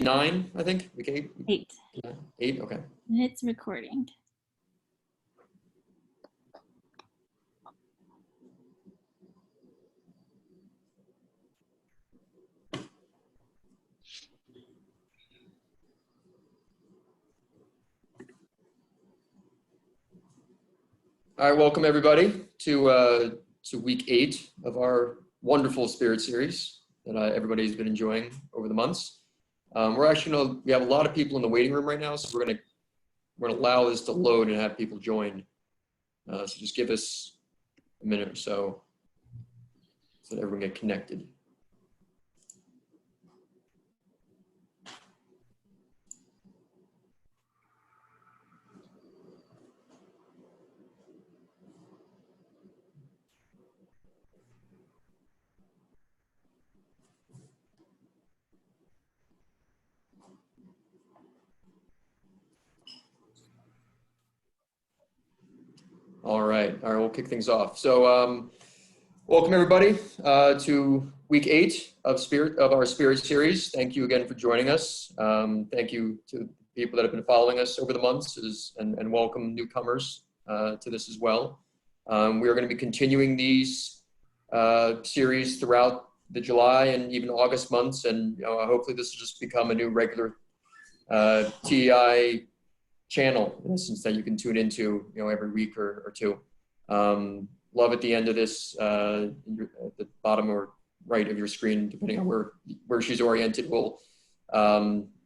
9, I think. Week 8? 8. 8, okay. And it's recording. All right, welcome everybody to week 8 of our wonderful Spirit series that everybody's been enjoying over the months. We're actually we have a lot of people in the waiting room right now, so we're gonna allow this to load and have people join. So just give us a minute or so that everyone get connected. All right, we'll kick things off. So welcome everybody to week 8 of our Spirit series. Thank you again for joining us. Thank you to the people that have been following us over the months and welcome newcomers to this as well. We are going to be continuing these series throughout the July and even August months, and hopefully this will just become a new regular TEI channel, in essence, that you can tune into every week or two. Love at the end of this, at the bottom or right of your screen, depending on where she's oriented, we'll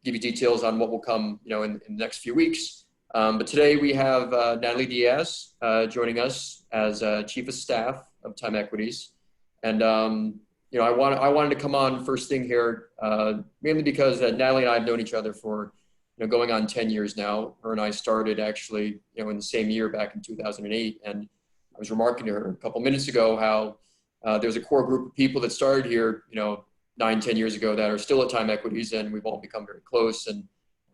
give you details on what will come in the next few weeks. But today we have Natalie Diaz joining us as Chief of Staff of Time Equities. And I wanted to come on first thing here, mainly because Natalie and I have known each other for going on 10 years now. Her and I started actually in the same year back in 2008, and I was remarking to her a couple minutes ago how there's a core group of people that started here 9-10 years ago that are still at Time Equities, and we've all become very close, and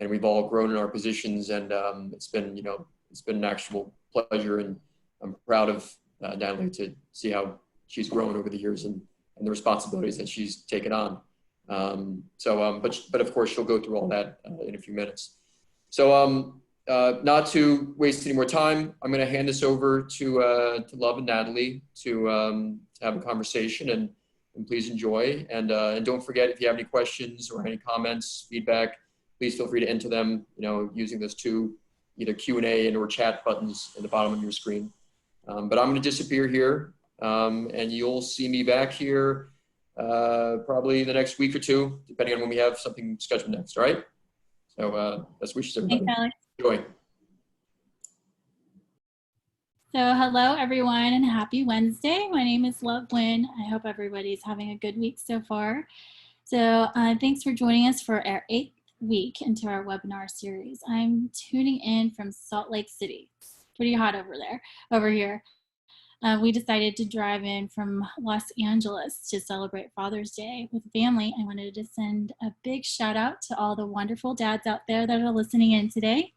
we've all grown in our positions, and it's been an actual pleasure, and I'm proud of Natalie to see how she's grown over the years and the responsibilities that she's taken on. But of course she'll go through all that in a few minutes. So not to waste any more time, I'm going to hand this over to Love and Natalie to have a conversation, and please enjoy. And don't forget, if you have any questions or any comments, feedback, please feel free to enter them, using those two either Q&A and or chat buttons at the bottom of your screen. But I'm going to disappear here, and you'll see me back here probably the next week or two, depending on when we have something scheduled next. All right. So best wishes, everybody. Thanks, Alex. Enjoy. So hello, everyone, and happy Wednesday. My name is Love Wynn. I hope everybody's having a good week so far. So thanks for joining us for our 8th week into our webinar series. I'm tuning in from Salt Lake City. It's pretty hot over here. We decided to drive in from Los Angeles to celebrate Father's Day with family. I wanted to send a big shout out to all the wonderful dads out there that are listening in today.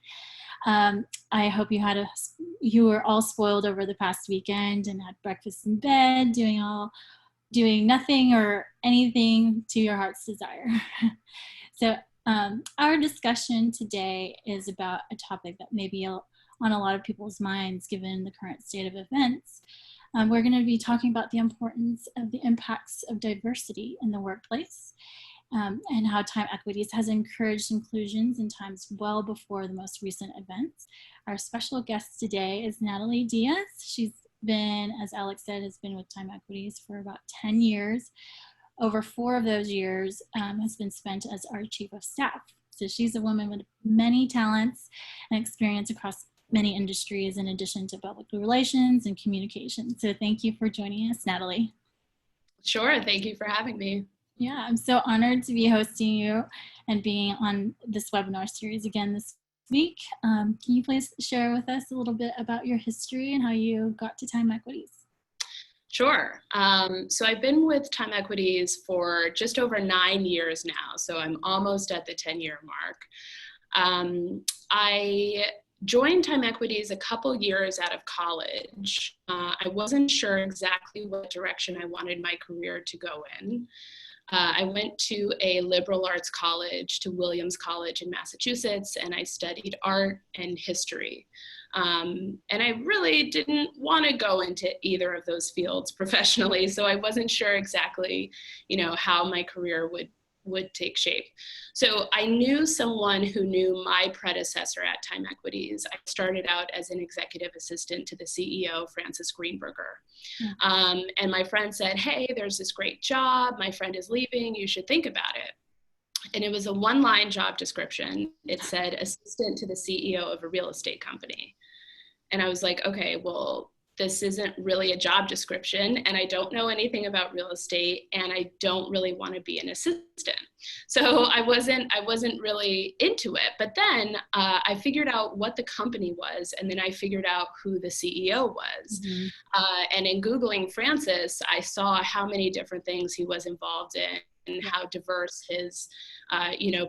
I hope you were all spoiled over the past weekend and had breakfast in bed, doing nothing or anything to your heart's desire. So our discussion today is about a topic that may be on a lot of people's minds given the current state of events. We're going to be talking about the importance of the impacts of diversity in the workplace, and how Time Equities has encouraged inclusions in times well before the most recent events. Our special guest today is Natalie Diaz. She's been, as Alex said, has been with Time Equities for about 10 years. Over 4 of those years has been spent as our Chief of Staff. So she's a woman with many talents and experience across many industries, in addition to public relations and communication. So thank you for joining us, Natalie. Sure, thank you for having me. Yeah, I'm so honored to be hosting you and being on this webinar series again this week. Can you please share with us a little bit about your history and how you got to Time Equities? Sure. So I've been with Time Equities for just over 9 years now, so I'm almost at the 10-year mark. I joined Time Equities a couple years out of college. I wasn't sure exactly what direction I wanted my career to go in. I went to a liberal arts college, to Williams College in Massachusetts, and I studied art and history. And I really didn't want to go into either of those fields professionally, so I wasn't sure exactly, how my career would take shape. So I knew someone who knew my predecessor at Time Equities. I started out as an executive assistant to the CEO, Francis Greenberger. And my friend said, hey, there's this great job. My friend is leaving. You should think about it. And it was a one-line job description. It said assistant to the CEO of a real estate company. And I was like, okay, well, this isn't really a job description, and I don't know anything about real estate, and I don't really want to be an assistant. So I wasn't really into it. But then I figured out what the company was, and then I figured out who the CEO was. And in Googling Francis, I saw how many different things he was involved in and how diverse his,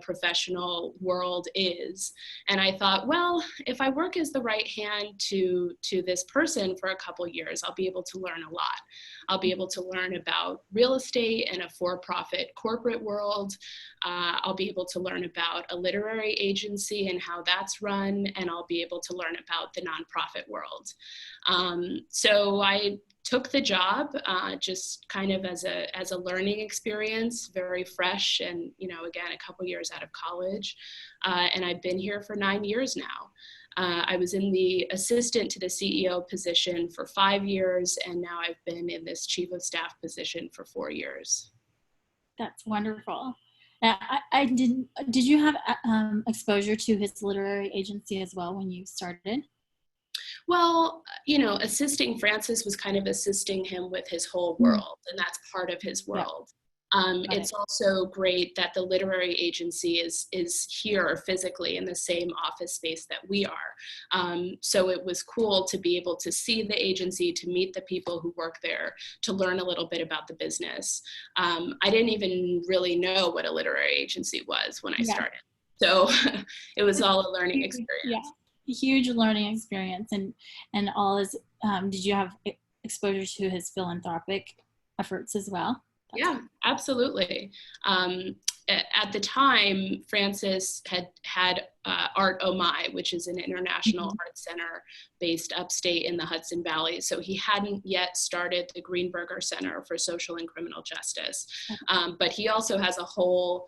professional world is. And I thought, well, if I work as the right hand to this person for a couple years, I'll be able to learn a lot. I'll be able to learn about real estate and a for-profit corporate world. I'll be able to learn about a literary agency and how that's run, and I'll be able to learn about the nonprofit world. So I took the job just kind of as a learning experience, very fresh, and again, a couple years out of college, and I've been here for 9 years now. I was in the assistant to the CEO position for 5 years, and now I've been in this chief of staff position for 4 years. That's wonderful. Did you have exposure to his literary agency as well when you started? Well, assisting Francis was kind of assisting him with his whole world, and that's part of his world. It's also great that the literary agency is here physically in the same office space that we are. So it was cool to be able to see the agency, to meet the people who work there, to learn a little bit about the business. I didn't even really know what a literary agency was when I started. So it was all a learning experience. Yeah. Huge learning experience. And all his, did you have exposure to his philanthropic efforts as well? Yeah, absolutely. At the time, Francis had Art Oh My, which is an international art center based upstate in the Hudson Valley. So he hadn't yet started the Greenberger Center for Social and Criminal Justice. But he also has a whole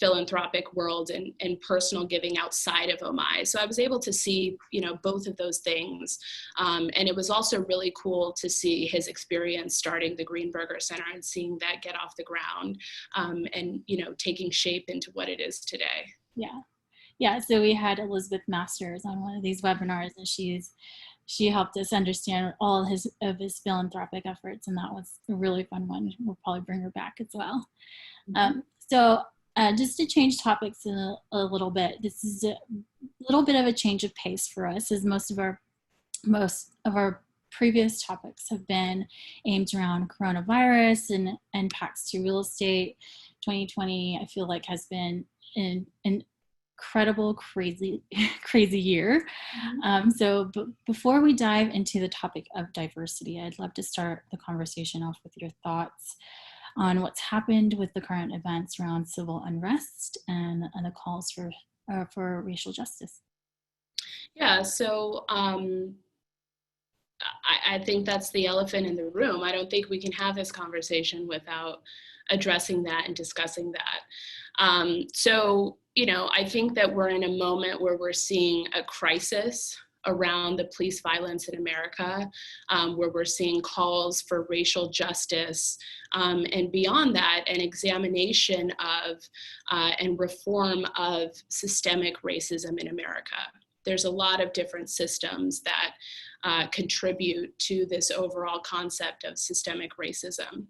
philanthropic world and personal giving outside of Oh My. So I was able to see, both of those things. And it was also really cool to see his experience starting the Greenberger Center and seeing that get off the ground and, taking shape into what it is today. Yeah. So we had Elizabeth Masters on one of these webinars, and she helped us understand all of his philanthropic efforts. And that was a really fun one. We'll probably bring her back as well. Just to change topics a little bit, this is a little bit of a change of pace for us, as most of our previous topics have been aimed around coronavirus and impacts to real estate. 2020, I feel like, has been an incredible, crazy year. So before we dive into the topic of diversity, I'd love to start the conversation off with your thoughts on what's happened with the current events around civil unrest and the calls for racial justice. Yeah, so I think that's the elephant in the room. I don't think we can have this conversation without addressing that and discussing that. So, I think that we're in a moment where we're seeing a crisis around the police violence in America, where we're seeing calls for racial justice, and beyond that, an examination of and reform of systemic racism in America. There's a lot of different systems that contribute to this overall concept of systemic racism.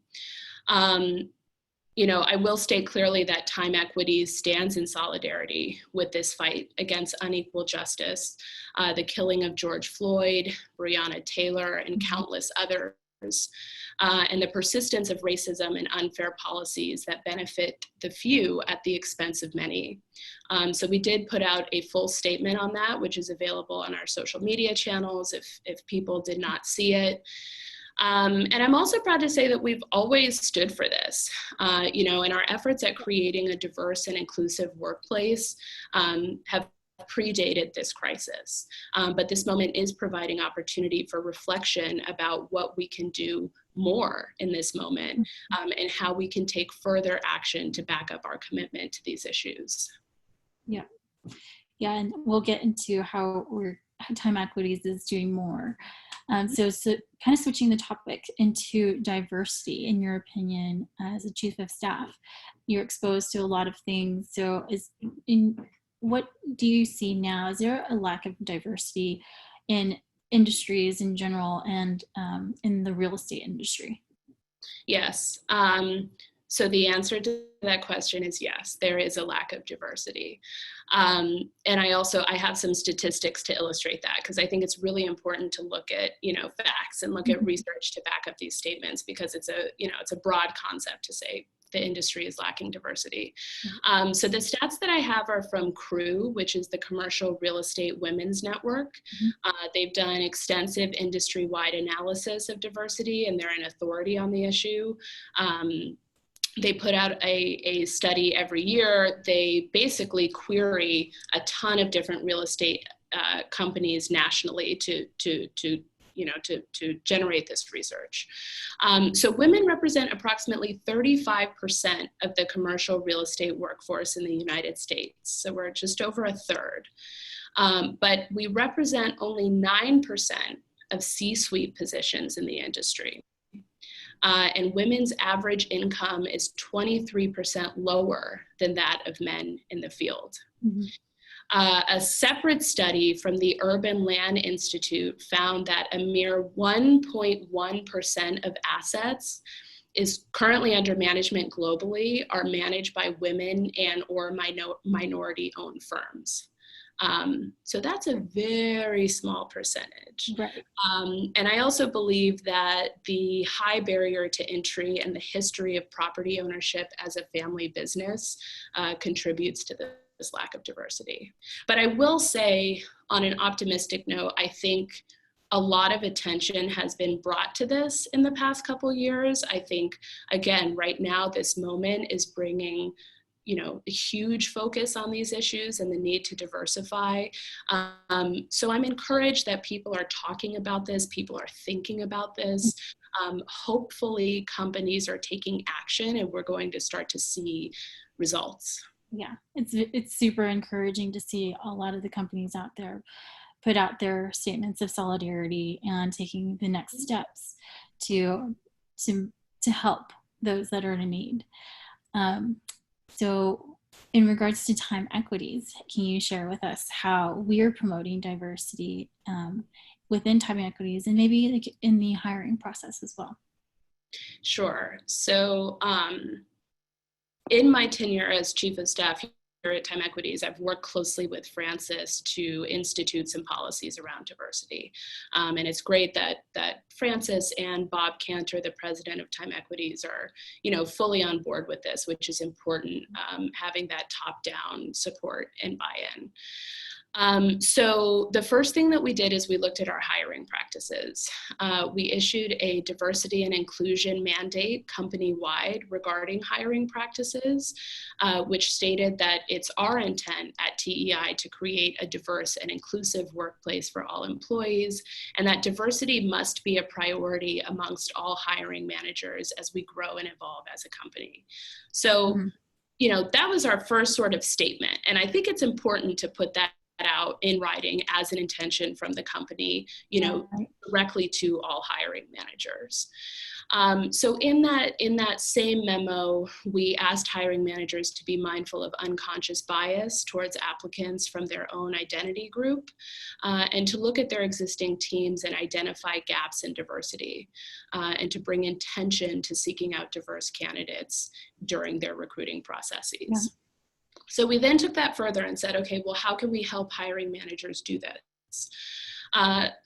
I will state clearly that Time Equities stands in solidarity with this fight against unequal justice, the killing of George Floyd, Breonna Taylor, and countless others, and the persistence of racism and unfair policies that benefit the few at the expense of many. So we did put out a full statement on that, which is available on our social media channels if people did not see it. And I'm also proud to say that we've always stood for this. In our efforts at creating a diverse and inclusive workplace have predated this crisis. But this moment is providing opportunity for reflection about what we can do more in this moment and how we can take further action to back up our commitment to these issues. Yeah, and we'll get into how Time Equities is doing more. So kind of switching the topic into diversity, in your opinion, as a chief of staff, you're exposed to a lot of things. So what do you see now? Is there a lack of diversity in industries in general and in the real estate industry? Yes. So the answer to that question is yes, there is a lack of diversity. And I have some statistics to illustrate that, because I think it's really important to look at, facts and look at research to back up these statements, because it's a broad concept to say the industry is lacking diversity. So the stats that I have are from CREW, which is the Commercial Real Estate Women's Network. They've done extensive industry-wide analysis of diversity, and they're an authority on the issue. They put out a study every year. They basically query a ton of different real estate companies nationally to generate this research. So women represent approximately 35% of the commercial real estate workforce in the United States. So we're just over a third. But we represent only 9% of C-suite positions in the industry. And women's average income is 23% lower than that of men in the field. A separate study from the Urban Land Institute found that a mere 1.1% of assets is currently under management globally are managed by women and or minority-owned firms. So that's a very small percentage. Right. And I also believe that the high barrier to entry and the history of property ownership as a family business contributes to this lack of diversity. But I will say, on an optimistic note, I think a lot of attention has been brought to this in the past couple years. I think, again, right now, this moment is bringing a huge focus on these issues and the need to diversify. So I'm encouraged that people are talking about this, people are thinking about this. Hopefully companies are taking action and we're going to start to see results. Yeah, it's super encouraging to see a lot of the companies out there put out their statements of solidarity and taking the next steps to help those that are in need. So in regards to Time Equities, can you share with us how we're promoting diversity within Time Equities and maybe like in the hiring process as well? Sure. So in my tenure as Chief of Staff here at Time Equities, I've worked closely with Francis to institute some policies around diversity. And it's great that Francis and Bob Cantor, the president of Time Equities, are fully on board with this, which is important, having that top-down support and buy-in. So the first thing that we did is we looked at our hiring practices. We issued a diversity and inclusion mandate company-wide regarding hiring practices, which stated that it's our intent at TEI to create a diverse and inclusive workplace for all employees, and that diversity must be a priority amongst all hiring managers as we grow and evolve as a company. So, that was our first sort of statement. And I think it's important to put that out in writing as an intention from the company, directly to all hiring managers. So in that same memo, we asked hiring managers to be mindful of unconscious bias towards applicants from their own identity group, and to look at their existing teams and identify gaps in diversity, and to bring intention to seeking out diverse candidates during their recruiting processes. Yeah. So we then took that further and said, okay, well, how can we help hiring managers do this?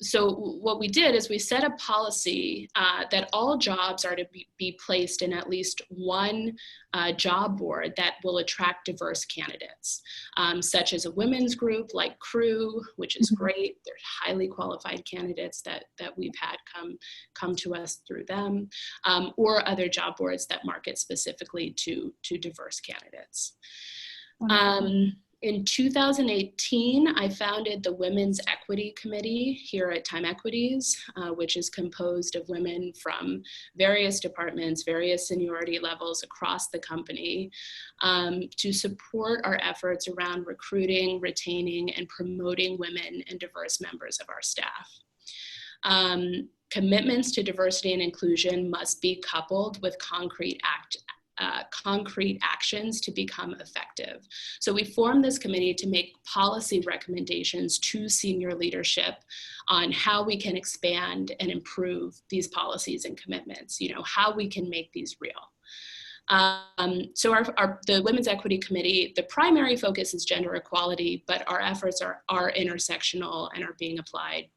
So what we did is we set a policy that all jobs are to be placed in at least one job board that will attract diverse candidates, such as a women's group like Crew, which is great. There's highly qualified candidates that we've had come to us through them, or other job boards that market specifically to diverse candidates. In 2018, I founded the Women's Equity Committee here at Time Equities, which is composed of women from various departments, various seniority levels across the company, to support our efforts around recruiting, retaining, and promoting women and diverse members of our staff. Commitments to diversity and inclusion must be coupled with concrete actions to become effective. So we formed this committee to make policy recommendations to senior leadership on how we can expand and improve these policies and commitments, how we can make these real. So the Women's Equity Committee, the primary focus is gender equality, but our efforts are intersectional and are being applied,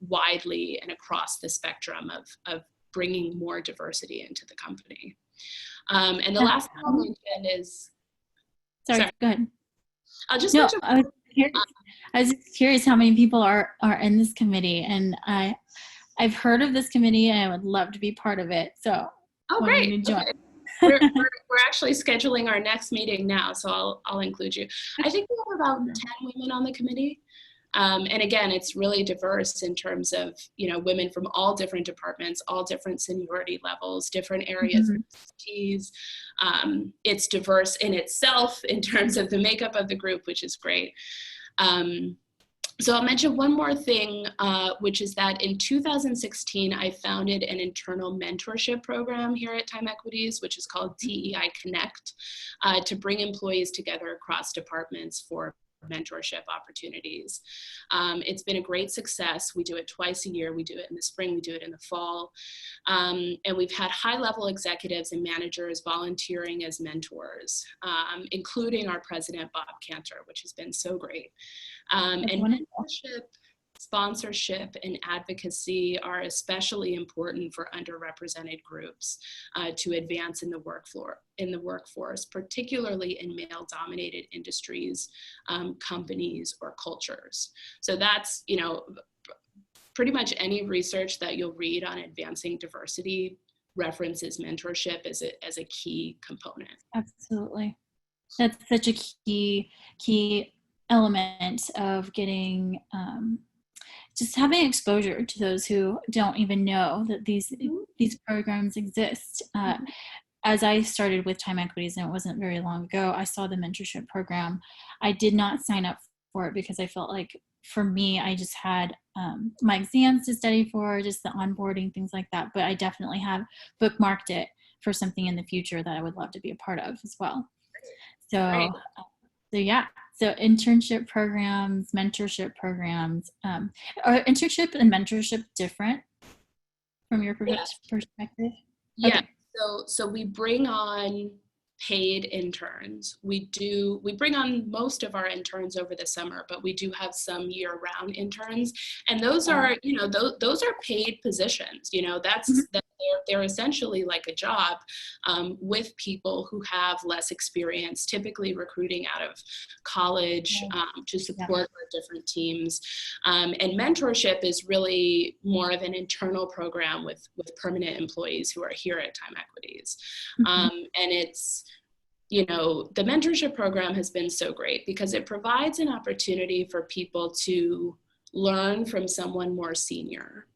widely and across the spectrum of bringing more diversity into the company. And the last thing I'll mention is, sorry, go ahead. I'll just mention. I was just curious how many people are in this committee, and I've heard of this committee, and I would love to be part of it. So, great. To join. Okay. We're actually scheduling our next meeting now, so I'll include you. I think we have about 10 women on the committee. And again, it's really diverse in terms of, women from all different departments, all different seniority levels, different areas of expertise. It's diverse in itself in terms of the makeup of the group, which is great. So I'll mention one more thing, which is that in 2016, I founded an internal mentorship program here at Time Equities, which is called TEI Connect, to bring employees together across departments for mentorship opportunities. It's been a great success. We do it twice a year. We do it in the spring, we do it in the fall. And we've had high-level executives and managers volunteering as mentors, including our president, Bob Cantor, which has been so great. And mentorship, sponsorship, and advocacy are especially important for underrepresented groups to advance in the workforce, particularly in male-dominated industries, companies, or cultures. So that's, pretty much any research that you'll read on advancing diversity references mentorship as a key component. Absolutely. That's such a key element of getting just having exposure to those who don't even know that these programs exist. As I started with Time Equities, and it wasn't very long ago, I saw the mentorship program. I did not sign up for it because I felt like, for me, I just had my exams to study for, just the onboarding, things like that. But I definitely have bookmarked it for something in the future that I would love to be a part of as well. So yeah. So internship programs, mentorship programs. Are internship and mentorship different from your perspective? Yeah. Okay. So we bring on paid interns. We bring on most of our interns over the summer, but we do have some year-round interns, and those are, those are paid positions. They're essentially like a job with people who have less experience, typically recruiting out of college to support our different teams. And mentorship is really more of an internal program with permanent employees who are here at Time Equities. And it's, the mentorship program has been so great because it provides an opportunity for people to learn from someone more senior,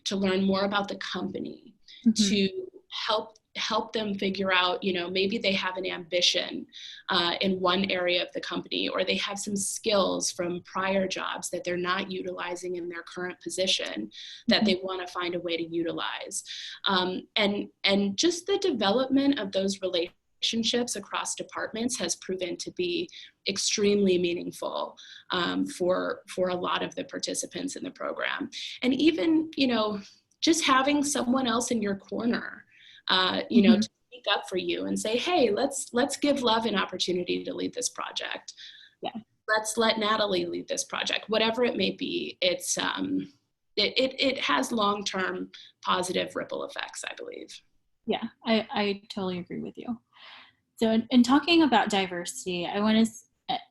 to learn more about the company, to help them figure out, maybe they have an ambition in one area of the company, or they have some skills from prior jobs that they're not utilizing in their current position that they want to find a way to utilize. And just the development of those relationships across departments has proven to be extremely meaningful for a lot of the participants in the program. And even, just having someone else in your corner, to speak up for you and say, hey, let's give Love an opportunity to lead this project. Yeah. let's let Natalie lead this project, whatever it may be. It's it has long-term positive ripple effects, I believe. Yeah, I totally agree with you. So in talking about diversity, I want to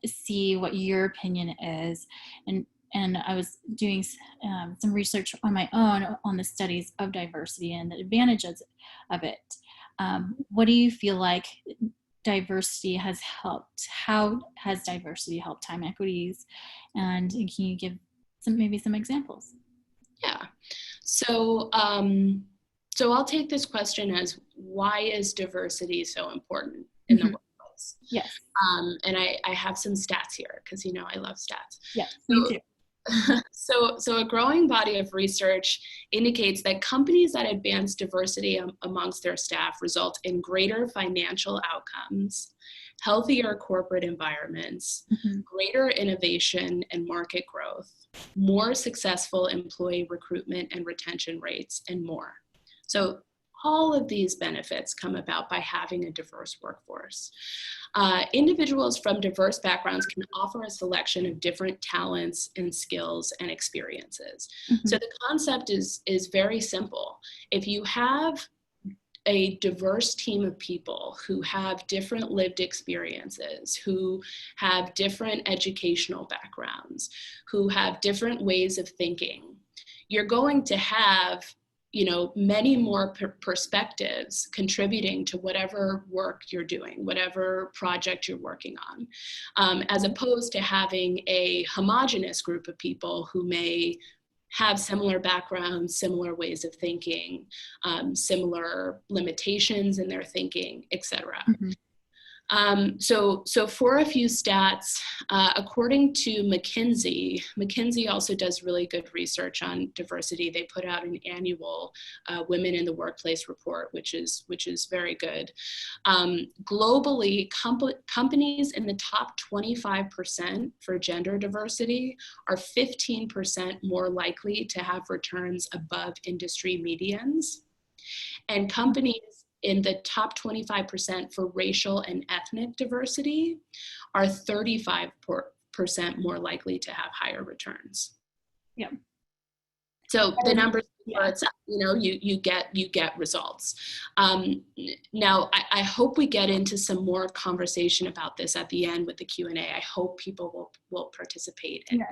see what your opinion is. And I was doing some research on my own on the studies of diversity and the advantages of it. What do you feel like diversity has helped? How has diversity helped Time Equities? And can you give maybe some examples? Yeah. So so I'll take this question as, why is diversity so important in the workplace? Yes. And I have some stats here, because you know I love stats. Yes, me too. So a growing body of research indicates that companies that advance diversity amongst their staff result in greater financial outcomes, healthier corporate environments, greater innovation and market growth, more successful employee recruitment and retention rates, and more. So all of these benefits come about by having a diverse workforce. Individuals from diverse backgrounds can offer a selection of different talents and skills and experiences. So the concept is very simple. If you have a diverse team of people who have different lived experiences, who have different educational backgrounds, who have different ways of thinking, you're going to have, you know, many more perspectives contributing to whatever work you're doing, whatever project you're working on, as opposed to having a homogenous group of people who may have similar backgrounds, similar ways of thinking, similar limitations in their thinking, etc. So for a few stats, according to McKinsey also does really good research on diversity. They put out an annual Women in the Workplace report, which is very good. Globally, companies in the top 25% for gender diversity are 15% more likely to have returns above industry medians. And companies in the top 25% for racial and ethnic diversity are 35% more likely to have higher returns. Yeah. So the numbers, you know, you get results. Now, I hope we get into some more conversation about this at the end with the Q&A. I hope people will participate and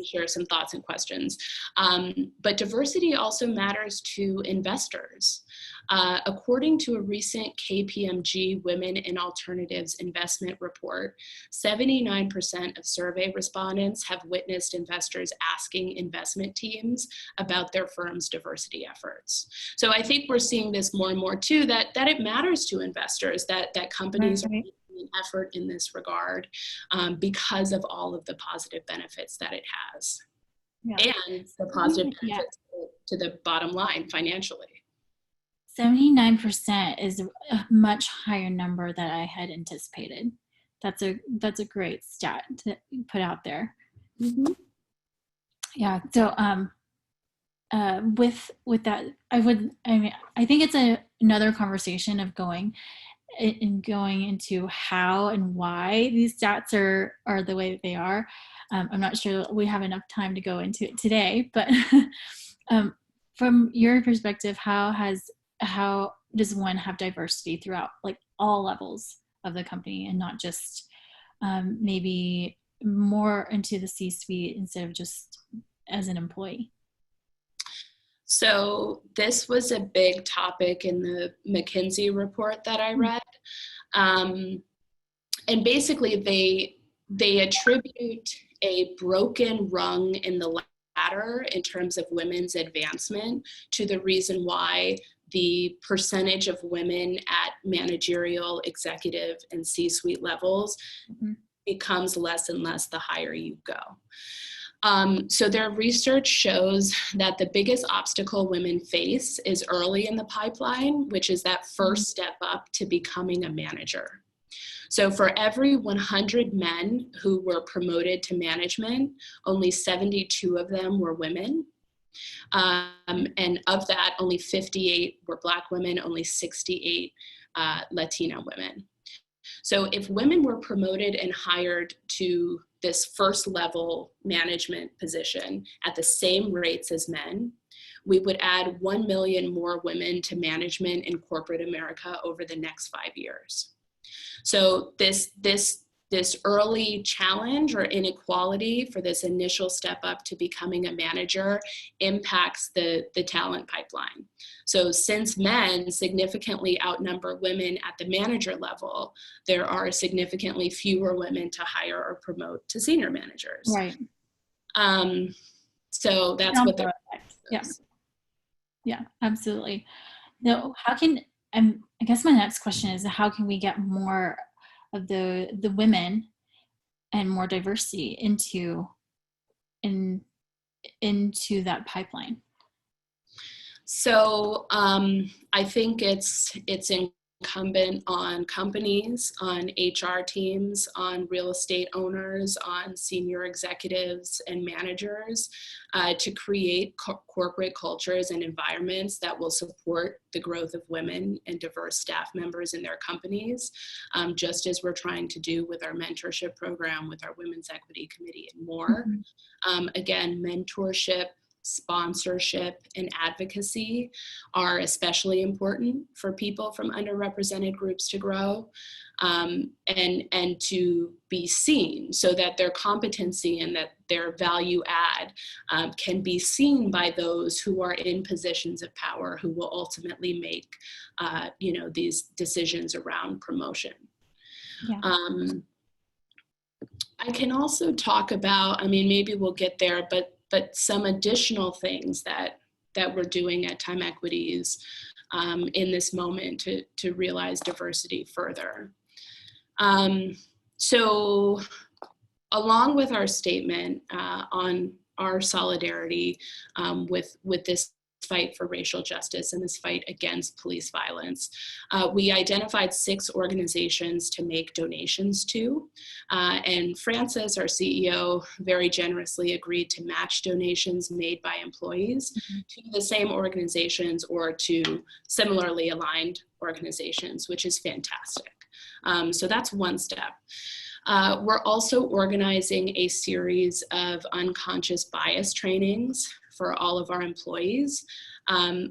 share some thoughts and questions. But diversity also matters to investors. According to a recent KPMG Women in Alternatives investment report, 79% of survey respondents have witnessed investors asking investment teams about their firm's diversity efforts. So I think we're seeing this more and more too, that it matters to investors that companies are making an effort in this regard, because of all of the positive benefits that it has, and the positive benefits to the bottom line financially. 79% is a much higher number than I had anticipated. That's a great stat to put out there. Yeah. So with that, I think it's another conversation of going into how and why these stats are the way that they are. I'm not sure we have enough time to go into it today, but from your perspective, how does one have diversity throughout, like, all levels of the company, and not just maybe more into the C-suite instead of just as an employee? So this was a big topic in the McKinsey report that I read. And basically they attribute a broken rung in the ladder in terms of women's advancement to the reason why the percentage of women at managerial, executive, and C-suite levels becomes less and less the higher you go. So their research shows that the biggest obstacle women face is early in the pipeline, which is that first step up to becoming a manager. So for every 100 men who were promoted to management, only 72 of them were women. And of that, only 58 were Black women, only 68 Latina women. So if women were promoted and hired to this first level management position at the same rates as men, we would add 1 million more women to management in corporate America over the next 5 years. So this early challenge or inequality for this initial step up to becoming a manager impacts the talent pipeline. So since men significantly outnumber women at the manager level, there are significantly fewer women to hire or promote to senior managers. Right. So that's what they're. Yeah, absolutely. Now, I guess my next question is, how can we get more of the women and more diversity into that pipeline? So I think it's incumbent on companies, on HR teams, on real estate owners, on senior executives and managers to create corporate cultures and environments that will support the growth of women and diverse staff members in their companies, just as we're trying to do with our mentorship program, with our Women's Equity Committee and more. Again, mentorship, sponsorship, and advocacy are especially important for people from underrepresented groups to grow and to be seen, so that their competency and that their value add can be seen by those who are in positions of power, who will ultimately make these decisions around promotion. Yeah. I can also talk about, maybe we'll get there, but some additional things that we're doing at Time Equities in this moment to realize diversity further. So along with our statement on our solidarity with this fight for racial justice and this fight against police violence, we identified 6 organizations to make donations to. And Francis, our CEO, very generously agreed to match donations made by employees to the same organizations or to similarly aligned organizations, which is fantastic. So that's one step. We're also organizing a series of unconscious bias trainings for all of our employees,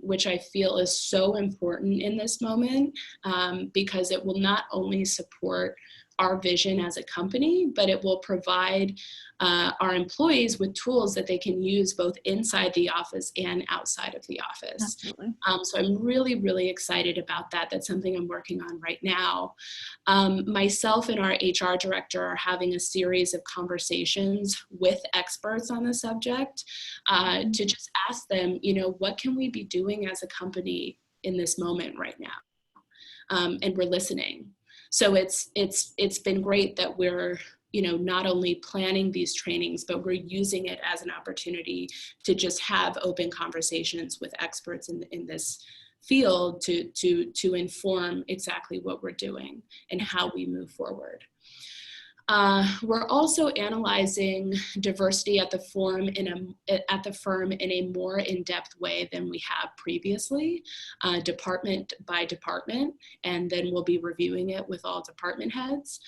which I feel is so important in this moment because it will not only support our vision as a company, but it will provide our employees with tools that they can use both inside the office and outside of the office. Absolutely. So I'm really, really excited about that. That's something I'm working on right now. Myself and our HR director are having a series of conversations with experts on the subject to just ask them, what can we be doing as a company in this moment right now? And we're listening. So it's been great that we're not only planning these trainings, but we're using it as an opportunity to just have open conversations with experts in this field to inform exactly what we're doing and how we move forward. We're also analyzing diversity at the firm in a more in-depth way than we have previously, department by department, and then we'll be reviewing it with all department heads.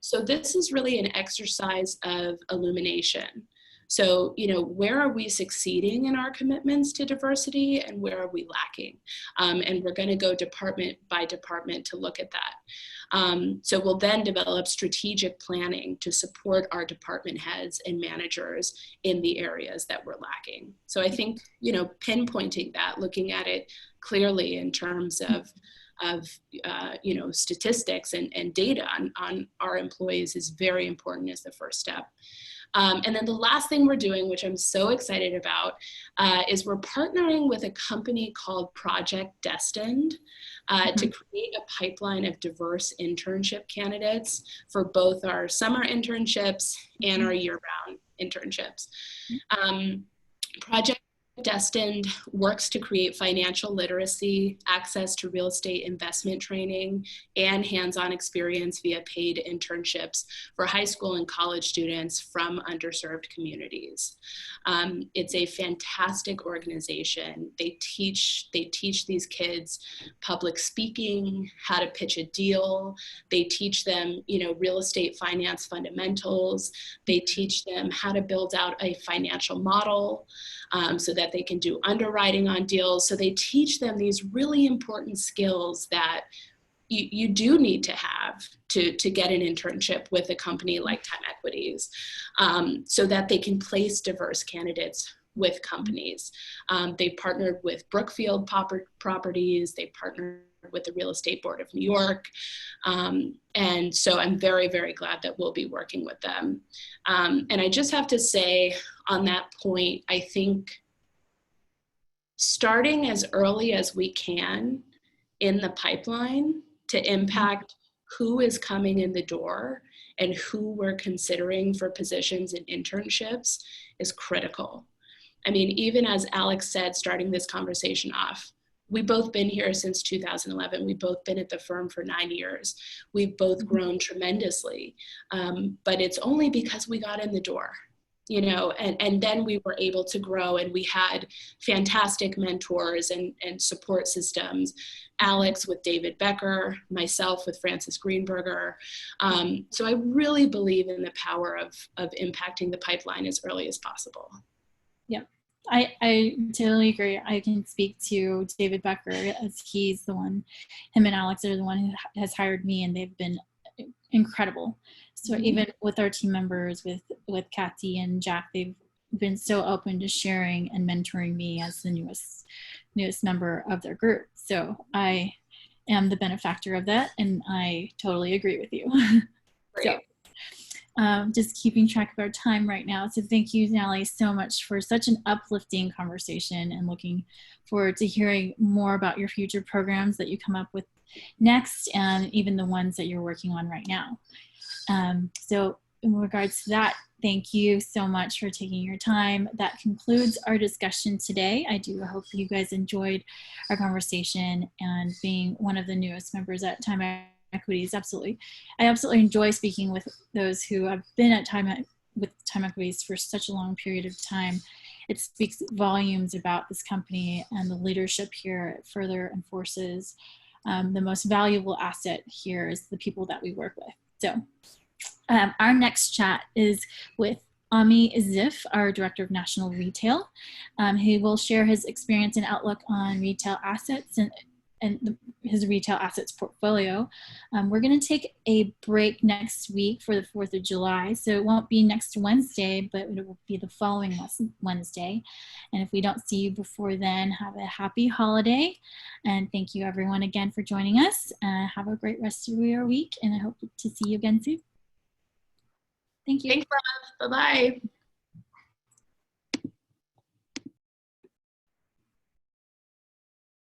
So this is really an exercise of illumination. So, where are we succeeding in our commitments to diversity and where are we lacking? And we're going to go department by department to look at that. So we'll then develop strategic planning to support our department heads and managers in the areas that we're lacking. So I think, pinpointing that, looking at it clearly in terms of statistics and data on our employees is very important as the first step. And then the last thing we're doing, which I'm so excited about, is we're partnering with a company called Project Destined to create a pipeline of diverse internship candidates for both our summer internships and our year-round internships. Project Destined works to create financial literacy, access to real estate investment training, and hands-on experience via paid internships for high school and college students from underserved communities. It's a fantastic organization. They teach these kids public speaking, how to pitch a deal. They teach them, real estate finance fundamentals. They teach them how to build out a financial model so that they can do underwriting on deals. So they teach them these really important skills that you do need to have to get an internship with a company like Time Equities, so that they can place diverse candidates with companies. They partnered with Brookfield Properties. They partnered with the Real Estate Board of New York. And so I'm very, very glad that we'll be working with them. And I just have to say on that point, I think starting as early as we can in the pipeline to impact who is coming in the door and who we're considering for positions and internships is critical. I mean, even as Alex said, starting this conversation off, we've both been here since 2011. We've both been at the firm for 9 years. We've both grown tremendously, but it's only because we got in the door, and then we were able to grow, and we had fantastic mentors and support systems. Alex with David Becker, myself with Francis Greenberger. So I really believe in the power of impacting the pipeline as early as possible. Yep. I totally agree. I can speak to David Becker as he's the one, him and Alex are the one who has hired me, and they've been incredible. So even with our team members, with Kathy and Jack, they've been so open to sharing and mentoring me as the newest member of their group. So I am the benefactor of that, and I totally agree with you. So just keeping track of our time right now. So thank you, Natalie, so much for such an uplifting conversation, and looking forward to hearing more about your future programs that you come up with next, and even the ones that you're working on right now. So in regards to that, thank you so much for taking your time. That concludes our discussion today. I do hope you guys enjoyed our conversation, and being one of the newest members at Time Equities, I absolutely enjoy speaking with those who have been at Time Equities for such a long period of time. It speaks volumes about this company and the leadership here. It further enforces the most valuable asset here is the people that we work with. So our next chat is with Ami Zif, our Director of National Retail. He will share his experience and outlook on retail assets and his retail assets portfolio. We're going to take a break next week for the 4th of July. So it won't be next Wednesday, but it will be the following Wednesday. And if we don't see you before then, have a happy holiday. And thank you everyone again for joining us. Have a great rest of your week, and I hope to see you again soon. Thank you. Thanks, Rob. Bye-bye.